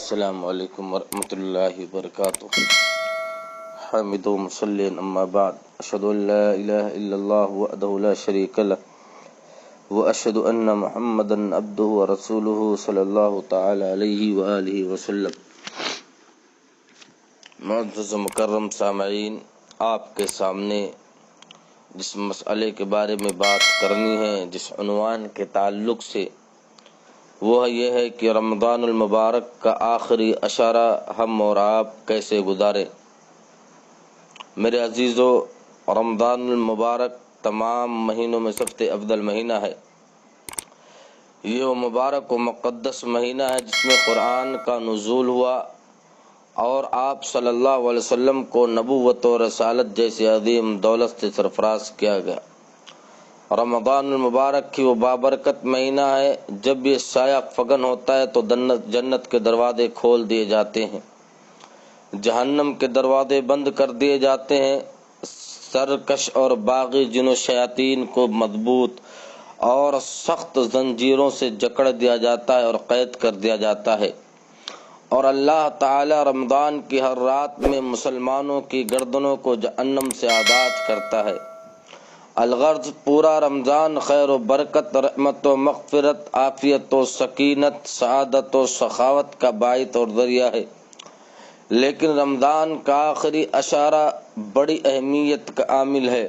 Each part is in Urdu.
السلام علیکم ورحمۃ اللہ وبرکاتہ۔ حامد و مصلی اما بعد، اشہد ان لا الہ الا اللہ وحدہ لا شریک لہ واشہد ان محمدا عبدہ ورسولہ صلی اللہ تعالی علیہ وآلہ وسلم۔ معزز و مکرم سامعین، آپ کے سامنے جس مسئلے کے بارے میں بات کرنی ہے، جس عنوان کے تعلق سے، وہ یہ ہے کہ رمضان المبارک کا آخری اشارہ ہم اور آپ کیسے گزارے۔ میرے عزیزو، رمضان المبارک تمام مہینوں میں سب سے افضل مہینہ ہے۔ یہ وہ مبارک و مقدس مہینہ ہے جس میں قرآن کا نزول ہوا اور آپ صلی اللہ علیہ وسلم کو نبوت و رسالت جیسی عظیم دولت سے سرفراز کیا گیا۔ رمضان المبارک کی وہ بابرکت مہینہ ہے جب یہ سایہ فگن ہوتا ہے تو جنت کے دروازے کھول دیے جاتے ہیں، جہنم کے دروازے بند کر دیے جاتے ہیں، سرکش اور باغی جن و شیاطین کو مضبوط اور سخت زنجیروں سے جکڑ دیا جاتا ہے اور قید کر دیا جاتا ہے، اور اللہ تعالی رمضان کی ہر رات میں مسلمانوں کی گردنوں کو جہنم سے آزاد کرتا ہے۔ الغرض، پورا رمضان خیر و برکت، رحمت و مغفرت، عافیت و سکینت، سعادت و سخاوت کا باعث اور ذریعہ ہے، لیکن رمضان کا آخری اشارہ بڑی اہمیت کا عامل ہے۔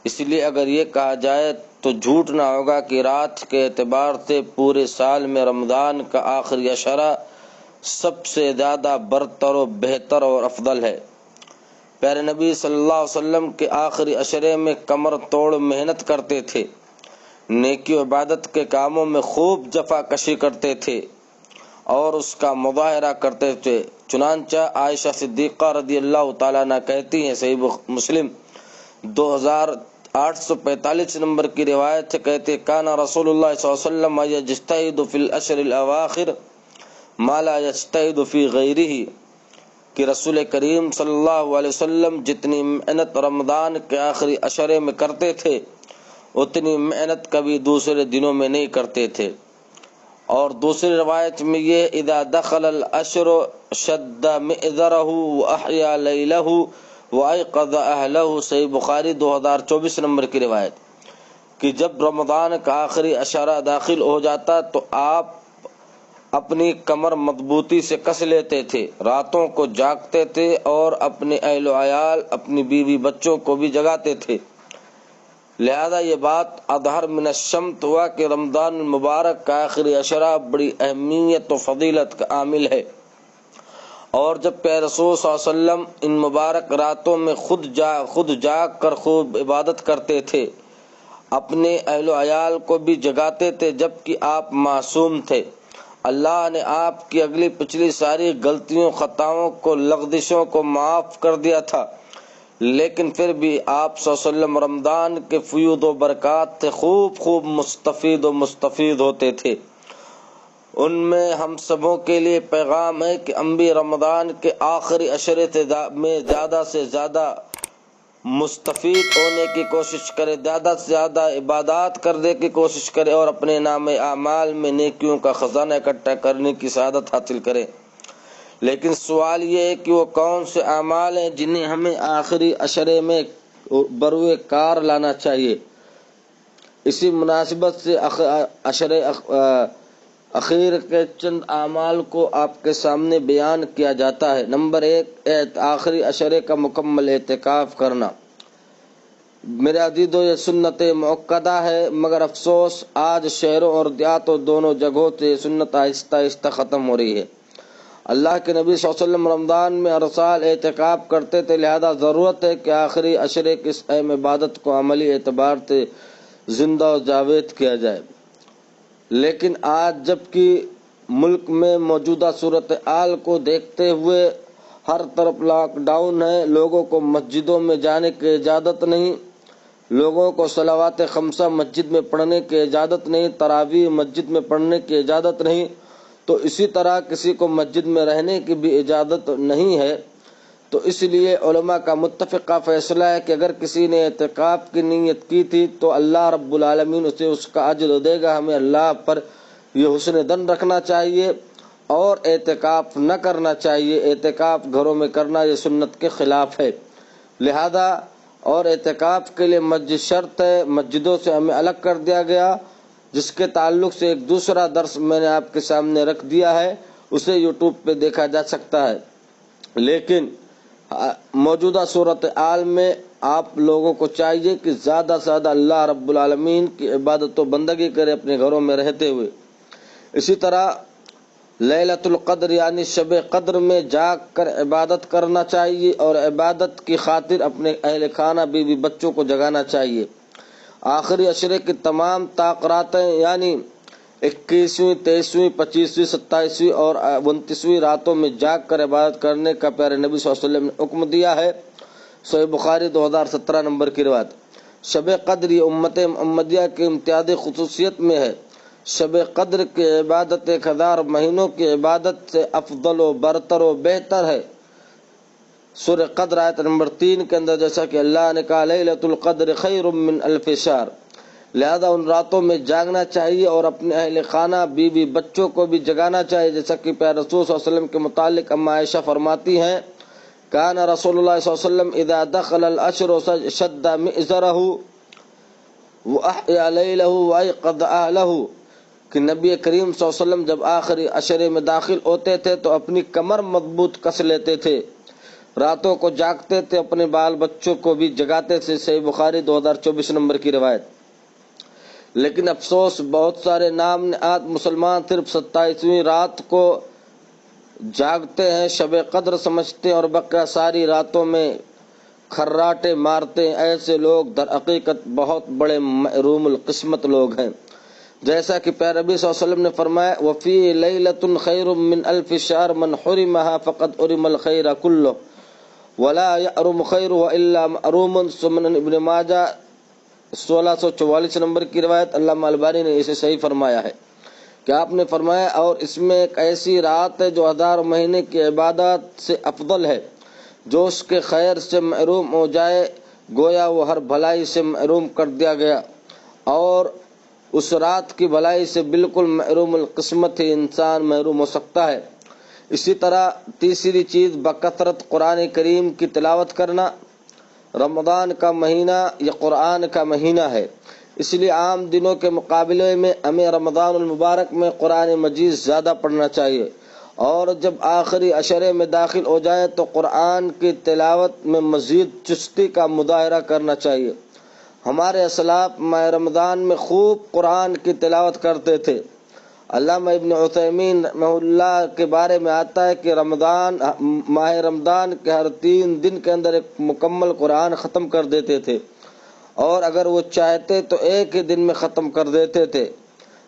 اس لیے اگر یہ کہا جائے تو جھوٹ نہ ہوگا کہ رات کے اعتبار سے پورے سال میں رمضان کا آخری اشارہ سب سے زیادہ برتر و بہتر اور افضل ہے۔ پیارے نبی صلی اللہ علیہ وسلم کے آخری عشرے میں کمر توڑ محنت کرتے تھے، نیکی و عبادت کے کاموں میں خوب جفا کشی کرتے تھے اور اس کا مظاہرہ کرتے تھے۔ چنانچہ عائشہ صدیقہ رضی اللہ تعالیٰ عنہ کہتی ہیں، صحیح مسلم 2845 نمبر کی روایت سے کہتے، کانا رسول اللہ صلی اللہ علیہ وسلم یجتہد فی العشر الاواخر ما لا یجتہد فی غیرہ، کہ رسول کریم صلی اللہ علیہ وسلم جتنی محنت رمضان کے آخری عشرے میں کرتے تھے اتنی محنت کبھی دوسرے دنوں میں نہیں کرتے تھے۔ اور دوسری روایت میں یہ، اذا دخل العشر شد مئزرہ واحیا لیلہ وایقظ اہلہ، صحیح بخاری 2024 نمبر کی روایت، کہ جب رمضان کا آخری اشارہ داخل ہو جاتا تو آپ اپنی کمر مضبوطی سے کس لیتے تھے، راتوں کو جاگتے تھے اور اپنے اہل و عیال، اپنی بیوی بچوں کو بھی جگاتے تھے۔ لہذا یہ بات اظہر من الشمس ہوا کہ رمضان المبارک کا آخری عشرہ بڑی اہمیت و فضیلت کا عامل ہے، اور جب پیارے رسول صلی اللہ علیہ وسلم ان مبارک راتوں میں خود جاگ کر خوب عبادت کرتے تھے، اپنے اہل و عیال کو بھی جگاتے تھے، جبکہ آپ معصوم تھے۔ اللہ نے آپ کی اگلی پچھلی ساری غلطیوں، خطاؤں کو، لغزشوں کو معاف کر دیا تھا، لیکن پھر بھی آپ صلی اللہ علیہ وسلم رمضان کے فیوض و برکات سے خوب مستفید ہوتے تھے۔ ان میں ہم سبوں کے لیے پیغام ہے کہ ہم بھی رمضان کے آخری عشرے میں زیادہ سے زیادہ مستفید ہونے کی کوشش کرے، زیادہ سے زیادہ عبادات کرنے کی کوشش کرے اور اپنے نام اعمال میں نیکیوں کا خزانہ اکٹھا کرنے کی سعادت حاصل کرے۔ لیکن سوال یہ ہے کہ وہ کون سے اعمال ہیں جنہیں ہمیں آخری عشرے میں بروئے کار لانا چاہیے۔ اسی مناسبت سے عشرے اخیر کے چند اعمال کو آپ کے سامنے بیان کیا جاتا ہے۔ نمبر 1، آخری عشرے کا مکمل اعتکاف کرنا۔ میرے عزیزو، یہ سنت مؤکدہ ہے، مگر افسوس آج شہروں اور دیہاتوں دونوں جگہوں سے یہ سنت آہستہ آہستہ ختم ہو رہی ہے۔ اللہ کے نبی صلی اللہ علیہ وسلم رمضان میں ہر سال اعتکاف کرتے تھے، لہذا ضرورت ہے کہ آخری عشرے کی اس اہم عبادت کو عملی اعتبار سے زندہ و جاوید کیا جائے۔ لیکن آج جبکہ ملک میں موجودہ صورتحال کو دیکھتے ہوئے ہر طرف لاک ڈاؤن ہے، لوگوں کو مسجدوں میں جانے کی اجازت نہیں، لوگوں کو صلوات خمسہ مسجد میں پڑھنے کی اجازت نہیں، تراویح مسجد میں پڑھنے کی اجازت نہیں، تو اسی طرح کسی کو مسجد میں رہنے کی بھی اجازت نہیں ہے۔ تو اس لیے علماء کا متفقہ فیصلہ ہے کہ اگر کسی نے اعتکاف کی نیت کی تھی تو اللہ رب العالمین اسے اس کا اجر دے گا۔ ہمیں اللہ پر یہ حسن ظن رکھنا چاہیے اور اعتکاف نہ کرنا چاہیے۔ اعتکاف گھروں میں کرنا یہ سنت کے خلاف ہے، لہذا اور اعتکاف کے لیے مسجد شرط ہے، مسجدوں سے ہمیں الگ کر دیا گیا، جس کے تعلق سے ایک دوسرا درس میں نے آپ کے سامنے رکھ دیا ہے، اسے یوٹیوب پہ دیکھا جا سکتا ہے۔ لیکن موجودہ صورتحال میں آپ لوگوں کو چاہیے کہ زیادہ سے زیادہ اللہ رب العالمین کی عبادت و بندگی کرے اپنے گھروں میں رہتے ہوئے۔ اسی طرح لیلۃ القدر یعنی شب قدر میں جاگ کر عبادت کرنا چاہیے اور عبادت کی خاطر اپنے اہل خانہ بیوی بچوں کو جگانا چاہیے۔ آخری عشرے کی تمام تاخیراتیں یعنی 21ویں، 23ویں، 25ویں، 27ویں اور 29ویں راتوں میں جاگ کر عبادت کرنے کا پیارے نبی صلی اللہ علیہ وسلم نے حکم دیا ہے۔ صحیح بخاری 2017 نمبر کی روایت۔ شب قدر یہ امت محمدیہ کی امتیازی خصوصیت میں ہے۔ شب قدر کی عبادت 1000 مہینوں کی عبادت سے افضل و برتر و بہتر ہے۔ سورہ قدر آیت نمبر 3 کے اندر جیسا کہ اللہ نے کہا لیلۃ القدر خیر من الف شہر، لہذا ان راتوں میں جاگنا چاہیے اور اپنے اہل خانہ بیوی بچوں کو بھی جگانا چاہیے، جیسا کہ پیارے رسول صلی اللہ علیہ وسلم کے متعلق اما عائشہ فرماتی ہیں کان رسول اللہ صلی اللہ علیہ وسلم اذا دخل العشر شد مئزرہ واحیا لیلہ وایقظ اہلہ، کہ نبی کریم صلی اللہ علیہ وسلم جب آخری عشرے میں داخل ہوتے تھے تو اپنی کمر مضبوط کس لیتے تھے، راتوں کو جاگتے تھے، اپنے بال بچوں کو بھی جگاتے تھے۔ صحیح بخاری 2024 نمبر کی روایت۔ لیکن افسوس بہت سارے نام نہاد مسلمان صرف 27ویں رات کو جاگتے ہیں، شب قدر سمجھتے ہیں اور بقیہ ساری راتوں میں کھراٹے مارتے ہیں۔ ایسے لوگ در حقیقت بہت بڑے محروم القسمت لوگ ہیں، جیسا کہ پیارے نبی صلی اللہ علیہ وسلم نے فرمایا وفی لیلۃ خیر من الف شہر من حرمها فقد حرم الخیر کلہ ولا یحرم خیرہ الا محروم۔ سنن ابن ماجہ 1644 نمبر کی روایت۔ علامہ البانی نے اسے صحیح فرمایا ہے کہ آپ نے فرمایا اور اس میں ایک ایسی رات ہے جو 1000 مہینے کی عبادت سے افضل ہے، جو اس کے خیر سے محروم ہو جائے گویا وہ ہر بھلائی سے محروم کر دیا گیا، اور اس رات کی بھلائی سے بالکل محروم القسمت ہی انسان محروم ہو سکتا ہے۔ اسی طرح تیسری چیز بکثرت قرآن کریم کی تلاوت کرنا۔ رمضان کا مہینہ یہ قرآن کا مہینہ ہے، اس لیے عام دنوں کے مقابلے میں ہمیں رمضان المبارک میں قرآن مجید زیادہ پڑھنا چاہیے، اور جب آخری عشرے میں داخل ہو جائے تو قرآن کی تلاوت میں مزید چستی کا مظاہرہ کرنا چاہیے۔ ہمارے اسلاف ماہ رمضان میں خوب قرآن کی تلاوت کرتے تھے۔ علامہ ابن عثیمین رحمہ اللہ کے بارے میں آتا ہے کہ ماہ رمضان کے ہر 3 دن کے اندر ایک مکمل قرآن ختم کر دیتے تھے، اور اگر وہ چاہتے تو ایک ہی دن میں ختم کر دیتے تھے۔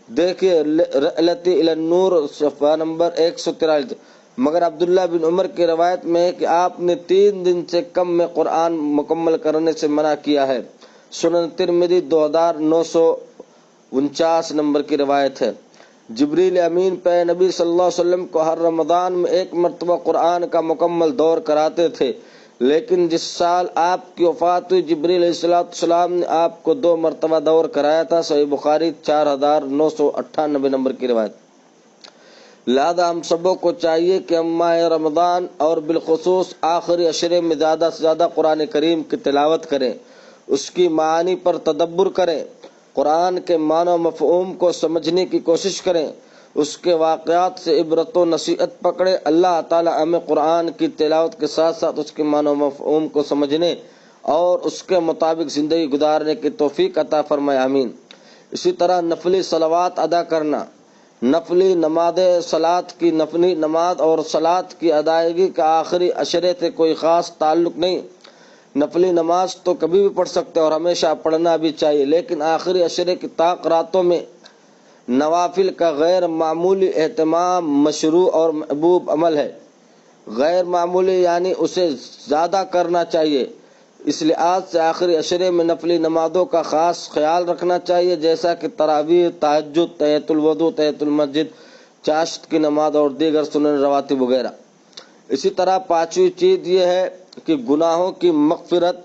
دیکھیے رحلتی الی النور صفحہ نمبر 143۔ مگر عبداللہ بن عمر کی روایت میں ہے کہ آپ نے 3 دن سے کم میں قرآن مکمل کرنے سے منع کیا ہے۔ سنن ترمذی 2949 نمبر کی روایت ہے۔ جبریل امین پہ نبی صلی اللہ علیہ وسلم کو ہر رمضان میں 1 مرتبہ قرآن کا مکمل دور کراتے تھے، لیکن جس سال آپ کی وفات ہوئی جبریل علیہ السلام نے آپ کو 2 مرتبہ دور کرایا تھا۔ صحیح بخاری 4998 نمبر کی روایت۔ لہذا ہم سبوں کو چاہیے کہ ہم ماہ رمضان اور بالخصوص آخری عشرے میں زیادہ سے زیادہ قرآن کریم کی تلاوت کریں، اس کی معانی پر تدبر کریں، قرآن کے معنی و مفہوم کو سمجھنے کی کوشش کریں، اس کے واقعات سے عبرت و نصیحت پکڑے۔ اللہ تعالی ہمیں قرآن کی تلاوت کے ساتھ ساتھ اس کے معنی و مفہوم کو سمجھنے اور اس کے مطابق زندگی گزارنے کی توفیق عطا فرمائے، آمین۔ اسی طرح نفلی صلوات ادا کرنا۔ نفلی نفلی نماز اور صلات کی ادائیگی کا آخری عشرے سے کوئی خاص تعلق نہیں۔ نفلی نماز تو کبھی بھی پڑھ سکتے اور ہمیشہ پڑھنا بھی چاہیے، لیکن آخری عشرے کی طاق راتوں میں نوافل کا غیر معمولی اہتمام مشروع اور محبوب عمل ہے۔ غیر معمولی یعنی اسے زیادہ کرنا چاہیے۔ اس لحاظ سے آخری عشرے میں نفلی نمازوں کا خاص خیال رکھنا چاہیے، جیسا کہ تراویح، تہجد، تحیۃ الوضو، تحیۃ المسجد، چاشت کی نماز اور دیگر سنن رواتب وغیرہ۔ اسی طرح 5ویں چیز یہ ہے کہ گناہوں کی مغفرت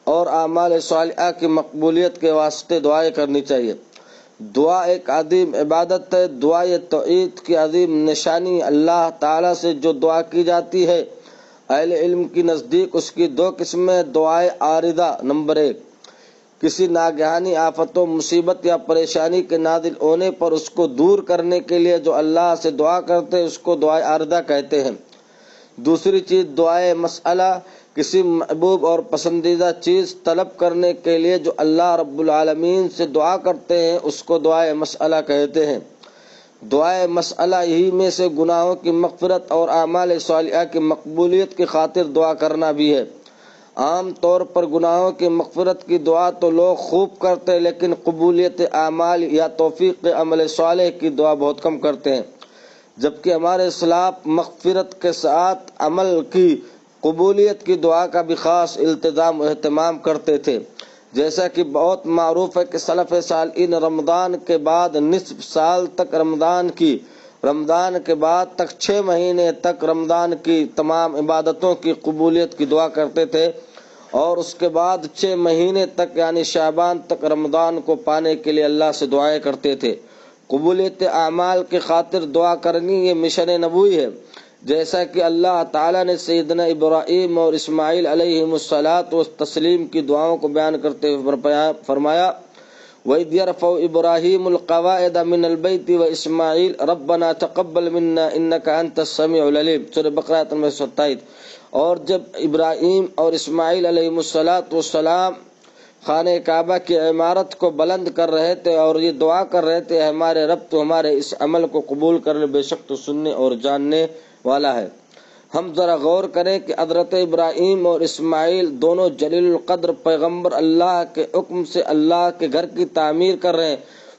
اور اعمال صالحہ کی مقبولیت کے واسطے دعائیں کرنی چاہیے۔ دعا ایک عظیم عبادت ہے، دعا یہ توحید کی عظیم نشانی۔ اللہ تعالیٰ سے جو دعا کی جاتی ہے اہل علم کی نزدیک اس کی دو قسمیں: دعائے عارضہ نمبر 1، کسی ناگہانی آفت و مصیبت یا پریشانی کے نازل ہونے پر اس کو دور کرنے کے لیے جو اللہ سے دعا کرتے ہیں اس کو دعائے عارضہ کہتے ہیں۔ دوسری چیز دعائے مسئلہ، کسی محبوب اور پسندیدہ چیز طلب کرنے کے لیے جو اللہ رب العالمین سے دعا کرتے ہیں اس کو دعائے مسئلہ کہتے ہیں۔ دعائے مسئلہ ہی میں سے گناہوں کی مغفرت اور اعمال صالحہ کی مقبولیت کی خاطر دعا کرنا بھی ہے۔ عام طور پر گناہوں کی مغفرت کی دعا تو لوگ خوب کرتے ہیں، لیکن قبولیت اعمال یا توفیق عمل صالح کی دعا بہت کم کرتے ہیں، جبکہ ہمارے سلف مغفرت کے ساتھ عمل کی قبولیت کی دعا کا بھی خاص التزام و اہتمام کرتے تھے۔ جیسا کہ بہت معروف ہے کہ سلف صالحین رمضان کے بعد نصف سال تک رمضان کے بعد تک 6 مہینے تک رمضان کی تمام عبادتوں کی قبولیت کی دعا کرتے تھے، اور اس کے بعد 6 مہینے تک یعنی شعبان تک رمضان کو پانے کے لیے اللہ سے دعائیں کرتے تھے۔ قبولیت اعمال کی خاطر دعا کرنی یہ مشن نبوی ہے، جیسا کہ اللہ تعالیٰ نے سیدنا ابراہیم اور اسماعیل علیہم الصلاۃ والتسلیم کی دعاؤں کو بیان کرتے ہوئے فرمایا: وَإِذْ يَرْفَعُ إِبْرَاهِيمُ الْقَوَاعِدَ مِنَ الْبَيْتِ وَإِسْمَاعِيلُ رَبَّنَا تَقَبَّلْ مِنَّا إِنَّكَ أَنْتَ السَّمِيعُ الْعَلِيمُ، سورہ بقرہ آیت نمبر 27۔ اور جب ابراہیم اور اسماعیل علیہم الصلاۃ والسلام خانہ کعبہ کی عمارت کو بلند کر رہے تھے اور یہ دعا کر رہے تھے: ہمارے رب تو ہمارے اس عمل کو قبول کر لے، بے شک تو سننے اور جاننے والا ہے۔ ہم ذرا غور کریں کہ حضرت ابراہیم اور اسماعیل دونوں جلیل القدر پیغمبر اللہ کے حکم سے اللہ کے گھر کی تعمیر کر رہے ہیں،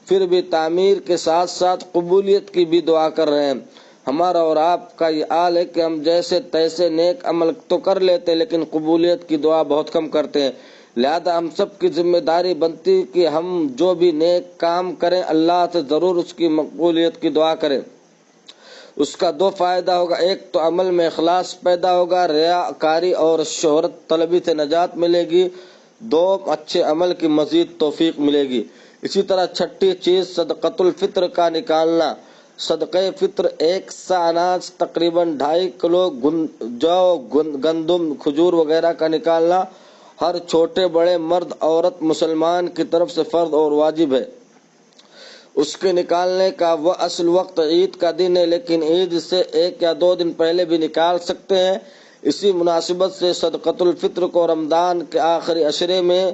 پھر بھی تعمیر کے ساتھ ساتھ قبولیت کی بھی دعا کر رہے ہیں۔ ہمارا اور آپ کا یہ حال ہے کہ ہم جیسے تیسے نیک عمل تو کر لیتے لیکن قبولیت کی دعا بہت کم کرتے ہیں۔ لہذا ہم سب کی ذمہ داری بنتی کہ ہم جو بھی نیک کام کریں اللہ سے ضرور اس کی مقبولیت کی دعا کریں۔ اس کا 2 فائدہ ہوگا: ایک تو عمل میں اخلاص پیدا ہوگا، ریاکاری اور شہرت طلبی سے نجات ملے گی، 2 اچھے عمل کی مزید توفیق ملے گی۔ اسی طرح چھٹی چیز صدقۃ الفطر کا نکالنا۔ صدقہ فطر 1 سا اناج تقریباً 2.5 کلو جو، گندم، کھجور وغیرہ کا نکالنا ہر چھوٹے بڑے مرد عورت مسلمان کی طرف سے فرض اور واجب ہے۔ اس کے نکالنے کا وہ اصل وقت عید کا دن ہے، لیکن عید سے 1 یا 2 دن پہلے بھی نکال سکتے ہیں۔ اسی مناسبت سے صدقۃ الفطر کو رمضان کے آخری عشرے میں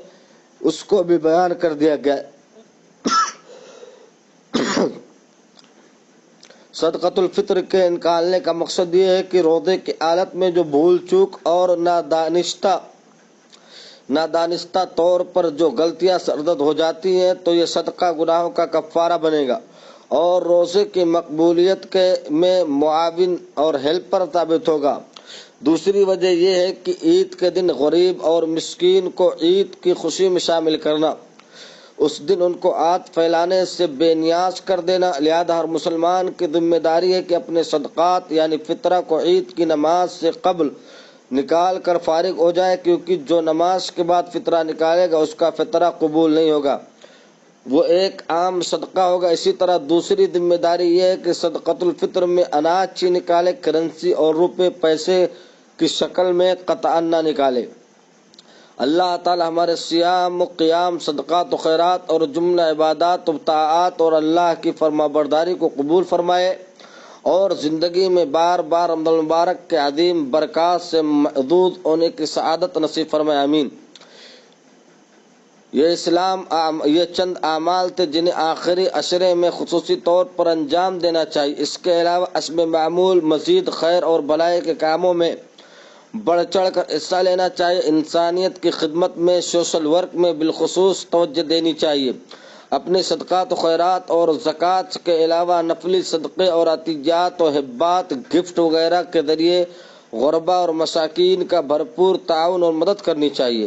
اس کو بھی بیان کر دیا گیا ہے۔ صدقۃ الفطر کے نکالنے کا مقصد یہ ہے کہ روزے کی حالت میں جو بھول چوک اور نادانستہ طور پر جو غلطیاں سرزد ہو جاتی ہیں تو یہ صدقہ گناہوں کا کفارہ بنے گا اور روزے کی مقبولیت میں معاون اور ہیلپر ثابت ہوگا۔ دوسری وجہ یہ ہے کہ عید کے دن غریب اور مسکین کو عید کی خوشی میں شامل کرنا، اس دن ان کو عاد پھیلانے سے بے نیاز کر دینا۔ لہذا ہر مسلمان کی ذمہ داری ہے کہ اپنے صدقات یعنی فطرہ کو عید کی نماز سے قبل نکال کر فارغ ہو جائے، کیونکہ جو نماز کے بعد فطرہ نکالے گا اس کا فطرہ قبول نہیں ہوگا، وہ ایک عام صدقہ ہوگا۔ اسی طرح دوسری ذمہ داری یہ ہے کہ صدقۃ الفطر میں اناج ہی نکالے، کرنسی اور روپے پیسے کی شکل میں قطعاً نہ نکالے۔ اللہ تعالی ہمارے صیام و قیام، صدقات و خیرات اور جملہ عبادات و طاعات اور اللہ کی فرما برداری کو قبول فرمائے اور زندگی میں بار بار رمضان المبارک کے عظیم برکات سے محظوظ ہونے کی سعادت نصیب فرمائے، آمین۔ یہ چند اعمال تھے جنہیں آخری عشرے میں خصوصی طور پر انجام دینا چاہیے۔ اس کے علاوہ حسب معمول مزید خیر اور بھلائی کے کاموں میں بڑھ چڑھ کر حصہ لینا چاہیے۔ انسانیت کی خدمت میں، سوشل ورک میں بالخصوص توجہ دینی چاہیے۔ اپنے صدقات و خیرات اور زکوٰۃ کے علاوہ نفلی صدقے اور عطیات و ہبات، گفٹ وغیرہ کے ذریعے غربا اور مساکین کا بھرپور تعاون اور مدد کرنی چاہیے۔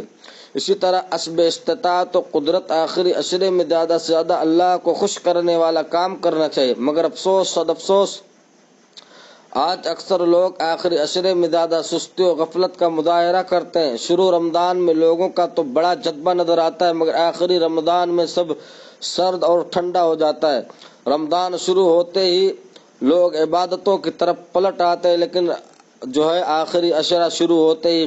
اسی طرح حسب استطاعت و قدرت آخری عشرے میں زیادہ سے زیادہ اللہ کو خوش کرنے والا کام کرنا چاہیے، مگر افسوس صد افسوس آج اکثر لوگ آخری عشرے میں زیادہ سستی و غفلت کا مظاہرہ کرتے ہیں۔ شروع رمضان میں لوگوں کا تو بڑا جذبہ نظر آتا ہے، مگر آخری رمضان میں سب سرد اور ٹھنڈا ہو جاتا ہے۔ رمضان شروع ہوتے ہی لوگ عبادتوں کی طرف پلٹ آتے ہیں، لیکن جو ہے آخری عشرہ شروع ہوتے ہی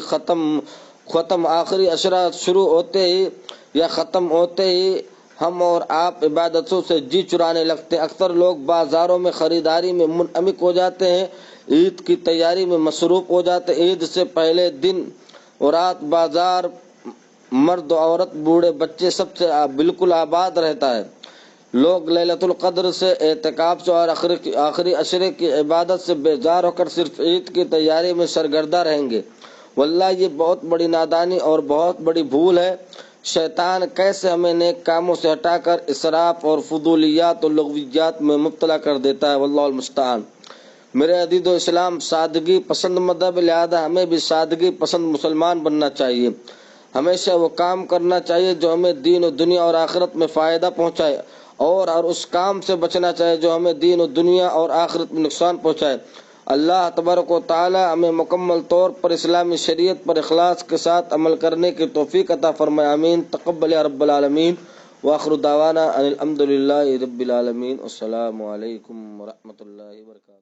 آخری عشرہ شروع ہوتے ہی یا ختم ہوتے ہی ہم اور آپ عبادتوں سے جی چرانے لگتے ہیں۔ اکثر لوگ بازاروں میں خریداری میں منہمک ہو جاتے ہیں، عید کی تیاری میں مصروف ہو جاتے ہیں۔ عید سے پہلے دن اور رات بازار مرد عورت بوڑھے بچے سب سے بالکل آباد رہتا ہے۔ لوگ لیلۃ القدر سے، اعتکاف سے اور آخری عشرے کی عبادت سے بیزار ہو کر صرف عید کی تیاری میں سرگردہ رہیں گے۔ واللہ یہ بہت بڑی نادانی اور بہت بڑی بھول ہے۔ شیطان کیسے ہمیں نیک کاموں سے ہٹا کر اسراف اور فضولیات اور لغویات میں مبتلا کر دیتا ہے، واللہ المستعان۔ میرے عزیز و اسلام، سادگی پسند مذہب، لہذا ہمیں بھی سادگی پسند مسلمان بننا چاہیے۔ ہمیشہ وہ کام کرنا چاہیے جو ہمیں دین و دنیا اور آخرت میں فائدہ پہنچائے، اور اس کام سے بچنا چاہیے جو ہمیں دین و دنیا اور آخرت میں نقصان پہنچائے۔ اللہ تبارک و تعالی ہمیں مکمل طور پر اسلامی شریعت پر اخلاص کے ساتھ عمل کرنے کی توفیق عطا فرمائے، آمین۔ تقبل یا رب العالمین۔ وآخر دعوانا ان الحمد للہ رب العالمین۔ السلام علیکم ورحمۃ اللہ وبرکاتہ۔